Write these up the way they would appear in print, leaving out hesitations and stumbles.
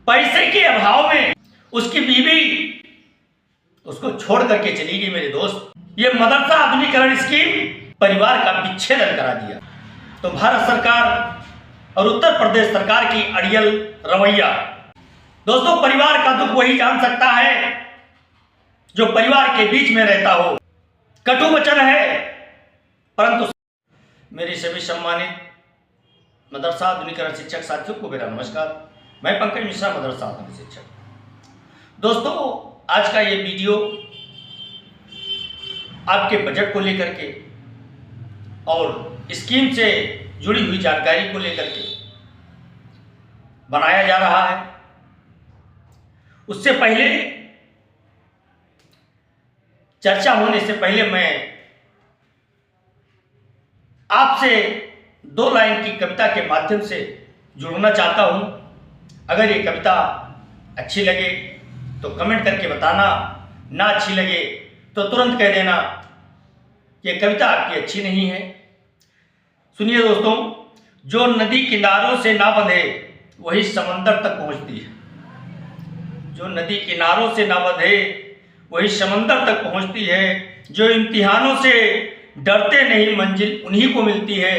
पैसे के अभाव में उसकी बीवी उसको छोड़ करके चली गई। मेरे दोस्त, ये मदरसा आधुनिकीकरण स्कीम परिवार का विच्छेदन करा दिया। तो भारत सरकार और उत्तर प्रदेश सरकार की अड़ियल रवैया। दोस्तों, परिवार का दुख वही जान सकता है जो परिवार के बीच में रहता हो। कटु वचन है, परंतु मेरे सभी सम्मानित मदरसा आधुनिकीकरण शिक्षक साथियों को मेरा नमस्कार। मैं पंकज मिश्रा, मदरसा आधुनिक शिक्षक। दोस्तों, आज का ये वीडियो आपके बजट को लेकर के और स्कीम से जुड़ी हुई जानकारी को लेकर के बनाया जा रहा है। उससे पहले, चर्चा होने से पहले, मैं आपसे 2 लाइन की कविता के माध्यम से जुड़ना चाहता हूं। अगर ये कविता अच्छी लगे तो कमेंट करके बताना, ना अच्छी लगे तो तुरंत कह देना कि ये कविता आपकी अच्छी नहीं है। सुनिए दोस्तों, जो नदी किनारों से ना बंधे वही समंदर तक पहुंचती है। जो नदी किनारों से ना बंधे वही समंदर तक पहुंचती है। जो इम्तिहानों से डरते नहीं मंजिल उन्हीं को मिलती है।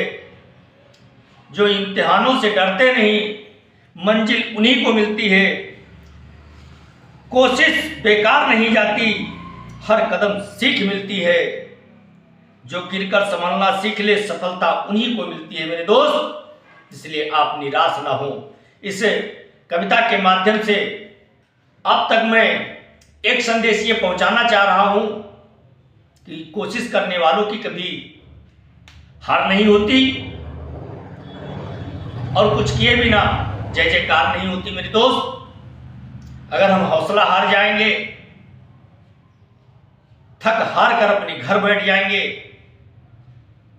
जो इम्तिहानों से डरते नहीं मंजिल उन्हीं को मिलती है। कोशिश बेकार नहीं जाती, हर कदम सीख मिलती है। जो गिरकर संभलना सीख ले सफलता उन्हीं को मिलती है। मेरे दोस्त, इसलिए आप निराश ना हो। इस कविता के माध्यम से अब तक मैं एक संदेश ये पहुंचाना चाह रहा हूं कि कोशिश करने वालों की कभी हार नहीं होती और कुछ किए बिना जय जयकार नहीं होती। मेरे दोस्त, अगर हम हौसला हार जाएंगे, थक हार कर अपने घर बैठ जाएंगे,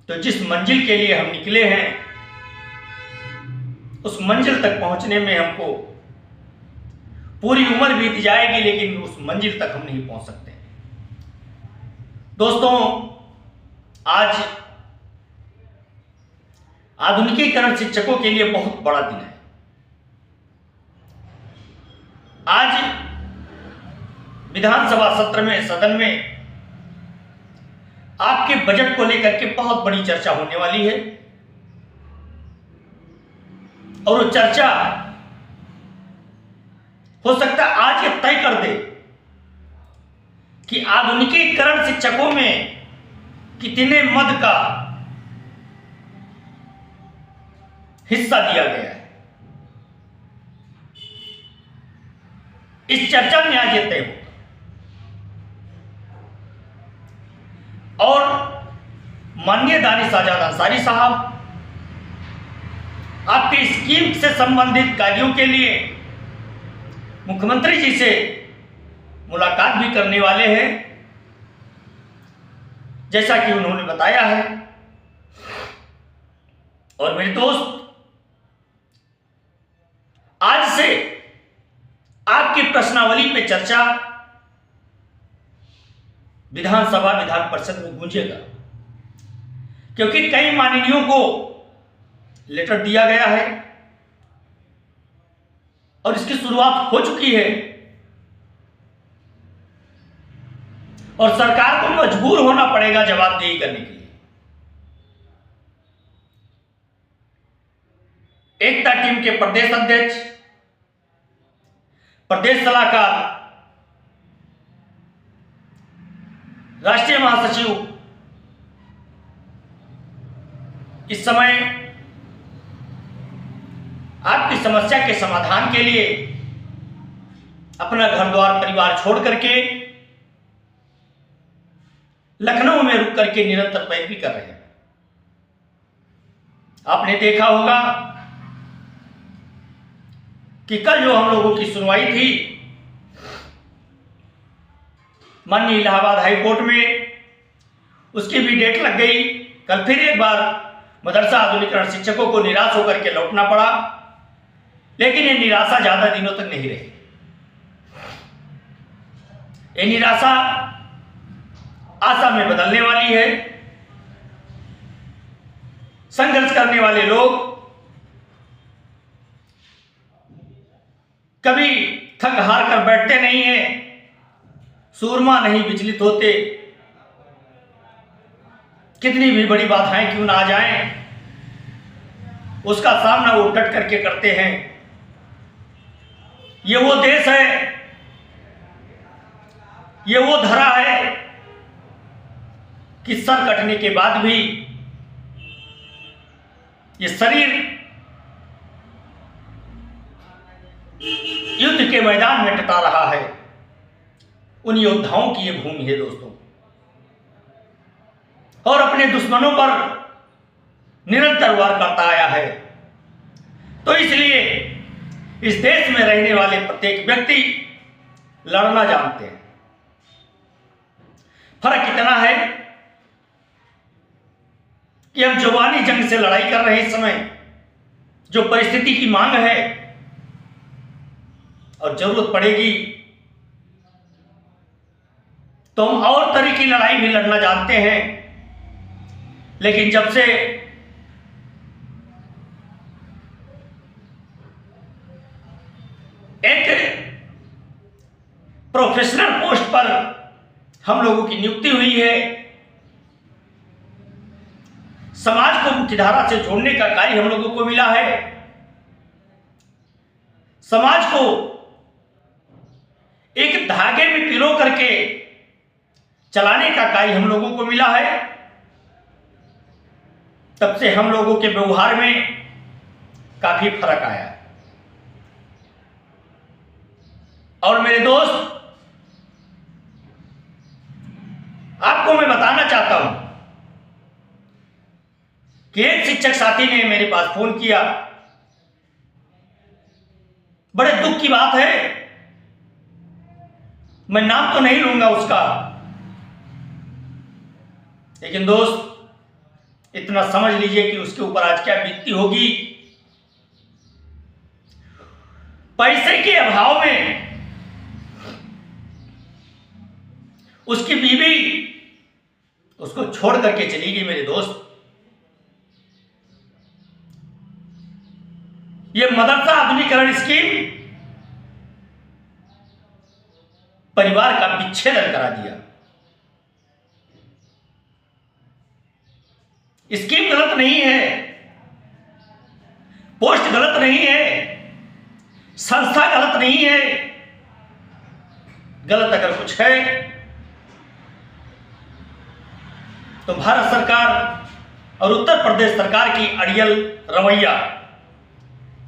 तो जिस मंजिल के लिए हम निकले हैं उस मंजिल तक पहुंचने में हमको पूरी उम्र बीत जाएगी, लेकिन उस मंजिल तक हम नहीं पहुंच सकते। दोस्तों, आज आधुनिकीकरण शिक्षकों के लिए बहुत बड़ा दिन है। आज विधानसभा सत्र में, सदन में आपके बजट को लेकर के बहुत बड़ी चर्चा होने वाली है। और वो चर्चा हो सकता है आज ये तय कर दे कि आधुनिकीकरण शिक्षकों में कितने मद का हिस्सा दिया गया है। इस चर्चा में आज ये तय होगा। और माननीय दानिश आजाद अंसारी साहब आपकी स्कीम से संबंधित कार्यों के लिए मुख्यमंत्री जी से मुलाकात भी करने वाले हैं, जैसा कि उन्होंने बताया है। और मेरे दोस्त, आज से आपकी प्रश्नावली पे चर्चा विधानसभा, विधान परिषद में गूंजेगा, क्योंकि कई माननीयों को लेटर दिया गया है और इसकी शुरुआत हो चुकी है। और सरकार को मजबूर होना पड़ेगा जवाबदेही करने के लिए। एकता टीम के प्रदेश अध्यक्ष, प्रदेश सलाहकार, राष्ट्रीय महासचिव इस समय आपकी समस्या के समाधान के लिए अपना घर द्वार परिवार छोड़ करके लखनऊ में रुक करके निरंतर पैरवी कर रहे हैं। आपने देखा होगा कि कल जो हम लोगों की सुनवाई थी माननीय इलाहाबाद हाई कोर्ट में, उसकी भी डेट लग गई। कल फिर एक बार मदरसा आधुनिकीकरण शिक्षकों को निराश होकर के लौटना पड़ा, लेकिन ये निराशा ज्यादा दिनों तक नहीं रही। ये निराशा आशा में बदलने वाली है। संघर्ष करने वाले लोग कभी थक हार कर बैठते नहीं हैं, सूरमा नहीं विचलित होते। कितनी भी बड़ी बाधाएं क्यों ना आ जाएं, उसका सामना वो डट करके करते हैं। ये वो देश है, ये वो धरा है कि सर कटने के बाद भी ये शरीर युद्ध के मैदान में टटा रहा है। उन योद्धाओं की ये भूमि है दोस्तों, और अपने दुश्मनों पर निरंतर वार करता आया है। तो इसलिए इस देश में रहने वाले प्रत्येक व्यक्ति लड़ना जानते हैं। फर्क इतना है कि हम जुबानी जंग से लड़ाई कर रहे हैं इस समय, जो परिस्थिति की मांग है, और जरूरत पड़ेगी तो हम और तरह की लड़ाई भी लड़ना जानते हैं। लेकिन जब से एक प्रोफेशनल पोस्ट पर हम लोगों की नियुक्ति हुई है, समाज को मुख्यधारा से जोड़ने का कार्य हम लोगों को मिला है, समाज को एक धागे में पिरो करके चलाने का कार्य हम लोगों को मिला है, तब से हम लोगों के व्यवहार में काफी फर्क आया। और मेरे दोस्त, आपको मैं बताना चाहता हूं कि एक शिक्षक साथी ने मेरे पास फोन किया। बड़े दुख की बात है, मैं नाम तो नहीं लूंगा उसका, लेकिन दोस्त इतना समझ लीजिए कि उसके ऊपर आज क्या बीतती होगी। पैसे के अभाव में उसकी बीवी उसको छोड़ करके चली गई। मेरे दोस्त, यह मदरसा आधुनिकीकरण स्कीम परिवार का विच्छेदन करा दिया। स्कीम गलत नहीं है, पोस्ट गलत नहीं है, संस्था गलत नहीं है। गलत अगर कुछ है तो भारत सरकार और उत्तर प्रदेश सरकार की अड़ियल रवैया,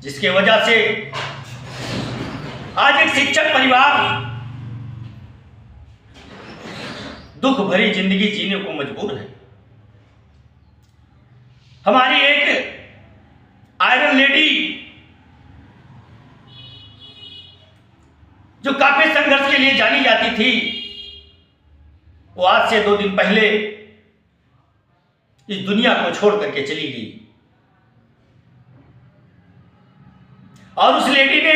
जिसके वजह से आज एक शिक्षक परिवार दुख भरी जिंदगी जीने को मजबूर है। हमारी एक आयरन लेडी जो काफी संघर्ष के लिए जानी जाती थी, वो आज से 2 दिन पहले इस दुनिया को छोड़ करके चली गई। और उस लेडी ने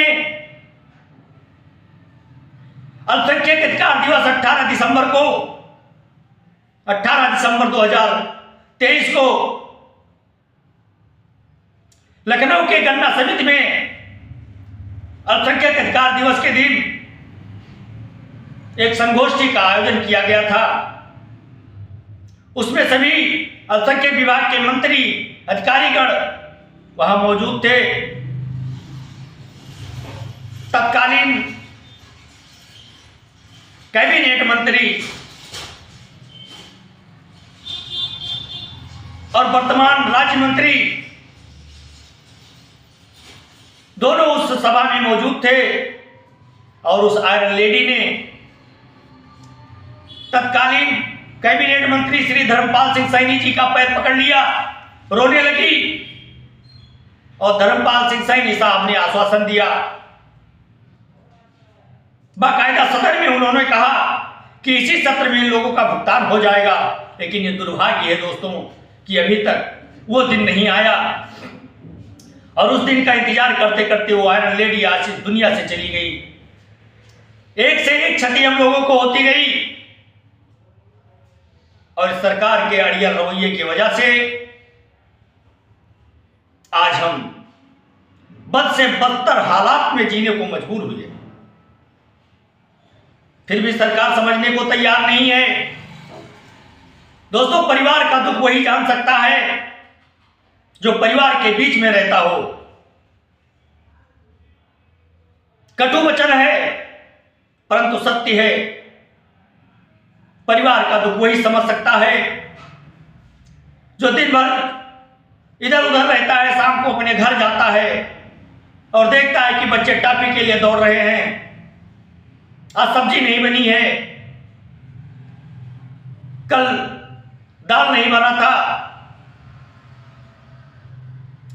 अल्पसंख्यक अधिकार दिवस 18 दिसंबर 2023 को लखनऊ के गन्ना समिति में अल्पसंख्यक अधिकार दिवस के दिन एक संगोष्ठी का आयोजन किया गया था। उसमें सभी अल्पसंख्यक विभाग के मंत्री अधिकारीगण वहां मौजूद थे। तत्कालीन कैबिनेट मंत्री और वर्तमान राज्य मंत्री दोनों उस सभा में मौजूद थे। और उस आयरन लेडी ने तत्कालीन कैबिनेट मंत्री श्री धर्मपाल सिंह सैनी जी का पैर पकड़ लिया, रोने लगी। और धर्मपाल सिंह सैनी साहब ने आश्वासन दिया, बाकायदा सदन में उन्होंने कहा कि इसी सत्र में इन लोगों का भुगतान हो जाएगा। लेकिन ये दुर्भाग्य है दोस्तों कि अभी तक वो दिन नहीं आया, और उस दिन का इंतजार करते करते वो आयरन लेडी आज इस दुनिया से चली गई। एक से एक क्षति हम लोगों को होती गई, और इस सरकार के अड़ियल रवैये की वजह से आज हम बद से बदतर हालात में जीने को मजबूर हुए। फिर भी सरकार समझने को तैयार नहीं है। दोस्तों, परिवार का दुख वही जान सकता है जो परिवार के बीच में रहता हो। कटु वचन है परंतु सत्य है। परिवार का दुख वही समझ सकता है जो दिन भर इधर उधर रहता है, शाम को अपने घर जाता है और देखता है कि बच्चे टॉफी के लिए दौड़ रहे हैं, आज सब्जी नहीं बनी है, कल दाल नहीं बना था,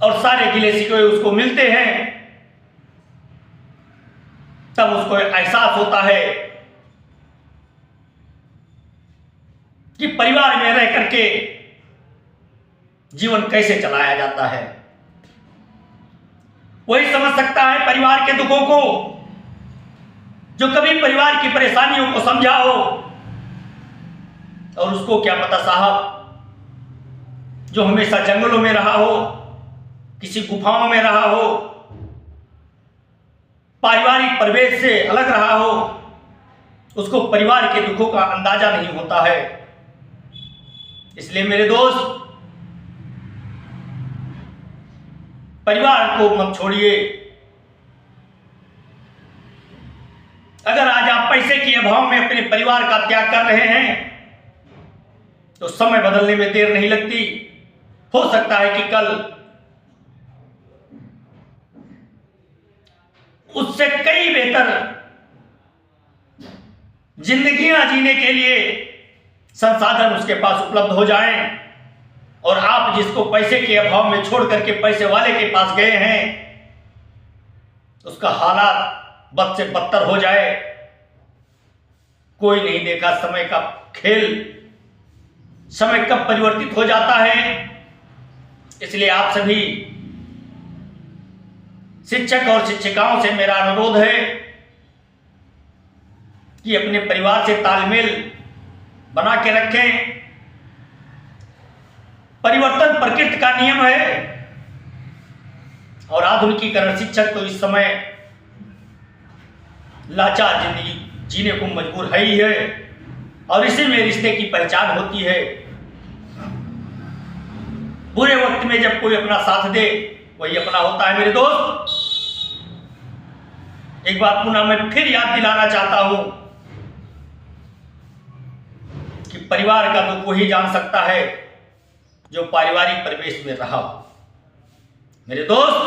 और सारे गिले शिकवे उसको मिलते हैं। तब उसको एहसास होता है कि परिवार में रह करके जीवन कैसे चलाया जाता है। वही समझ सकता है परिवार के दुखों को जो कभी परिवार की परेशानियों को समझा हो। और उसको क्या पता साहब, जो हमेशा जंगलों में रहा हो, किसी गुफाओं में रहा हो, पारिवारिक परिवेश से अलग रहा हो, उसको परिवार के दुखों का अंदाजा नहीं होता है। इसलिए मेरे दोस्त, परिवार को मत छोड़िए। अगर आज आप पैसे के अभाव में अपने परिवार का त्याग कर रहे हैं तो समय बदलने में देर नहीं लगती। हो सकता है कि कल उससे कई बेहतर जिंदगियां जीने के लिए संसाधन उसके पास उपलब्ध हो जाएं, और आप जिसको पैसे के अभाव में छोड़ करके पैसे वाले के पास गए हैं उसका हालात बद से बदतर हो जाए। कोई नहीं देखा समय का खेल, समय कब परिवर्तित हो जाता है। इसलिए आप सभी शिक्षक और शिक्षिकाओं से मेरा अनुरोध है कि अपने परिवार से तालमेल बना के रखें। परिवर्तन प्रकृति का नियम है और आधुनिकीकरण शिक्षक तो इस समय लाचार जिंदगी जीने को मजबूर है ही है, और इसी में रिश्ते की पहचान होती है। बुरे वक्त में जब कोई अपना साथ दे वही अपना होता है। मेरे दोस्त, एक बार पुनः मैं फिर याद दिलाना चाहता हूं कि परिवार का दुख वही जान सकता है जो पारिवारिक परिवेश में रहा हो। मेरे दोस्त,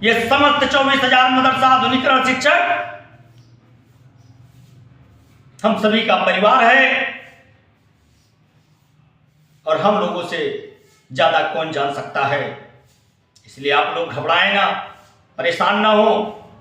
ये समस्त 24,000 मदरसा आधुनिकीकरण शिक्षक हम सभी का परिवार है, और हम लोगों से ज्यादा कौन जान सकता है। इसलिए आप लोग घबराएं ना, परेशान ना हो,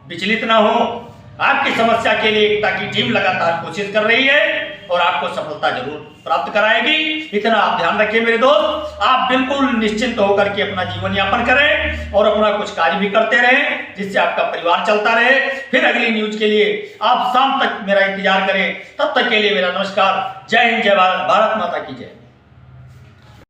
विचलित ना हो। आपकी समस्या के लिए एकता की टीम लगातार कोशिश कर रही है और आपको सफलता जरूर प्राप्त कराएगी। इतना आप ध्यान रखिए मेरे दोस्त। आप बिल्कुल निश्चिंत होकर के अपना जीवन यापन करें और अपना कुछ कार्य भी करते रहें जिससे आपका परिवार चलता रहे। फिर अगली न्यूज के लिए आप शाम तक मेरा इंतजार करें। तब तक के लिए मेरा नमस्कार। जय हिंद, जय भारत, भारत माता की जय।